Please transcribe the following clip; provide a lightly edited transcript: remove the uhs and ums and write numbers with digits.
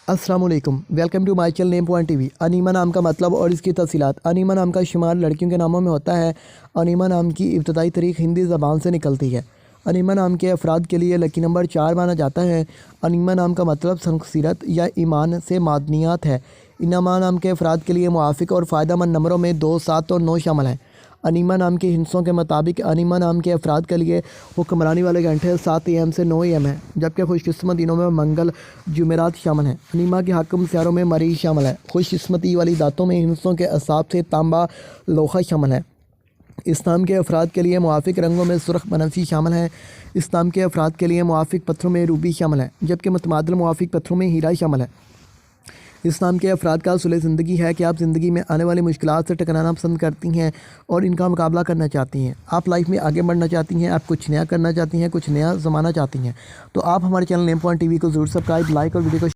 अस्सलाम वालेकुम, welcome to my channel name point TV. Anima नाम का मतलब और इसकी तफसीलात। अनीमा नाम का शुमार लड़कियों के नामों में होता है। अनीमा नाम की इब्तदाई तारीख हिंदी ज़बान से निकलती है। अनीमा नाम के अफराद के लिए लकी नंबर 4 माना जाता है। अनीमा नाम का मतलब शख्सियत या ईमान से मादनियात है। अनीमा नाम के अफराद के लिए मुआफ़िक और फ़ायदेमंद नंबरों में 2, 7 और 9 शामिल हैं। अनीमा नाम के हिंसों के मुताबिक अनीमा नाम के अफराद के लिए हुक्मरानी वाले घंटे 7 AM से 9 AM हैं, जबकि खुशकिस्मत दिनों में मंगल, जुमेरात शामिल हैं। अनीमा के हाकिम सियारों में मरीज़ शामिल है। खुशकिस्मती वाली दातों में हिंसों के असाब से तांबा, लोहा शामिल है। इस्लाम के अफराद के लिए मुआफ़िक रंगों में सुर्ख बनफी शामिल है। इस्लाम के अफराद के लिए मुआफ़िक पत्थरों में रूबी शामिल है, जबकि मुतमादिल मुआफ़िक पत्थरों में हीरा शामिल है। इस्लाम के अफराद का उसूल ज़िंदगी है कि आप ज़िंदगी में आने वाली मुश्किलात से टकराना पसंद करती हैं और इनका मुकाबला करना चाहती हैं। आप लाइफ में आगे बढ़ना चाहती हैं, आप कुछ नया करना चाहती हैं, कुछ नया ज़माना चाहती हैं। तो आप हमारे चैनल नेम पॉइंट टीवी को ज़रूर सब्सक्राइब, लाइक और वीडियो को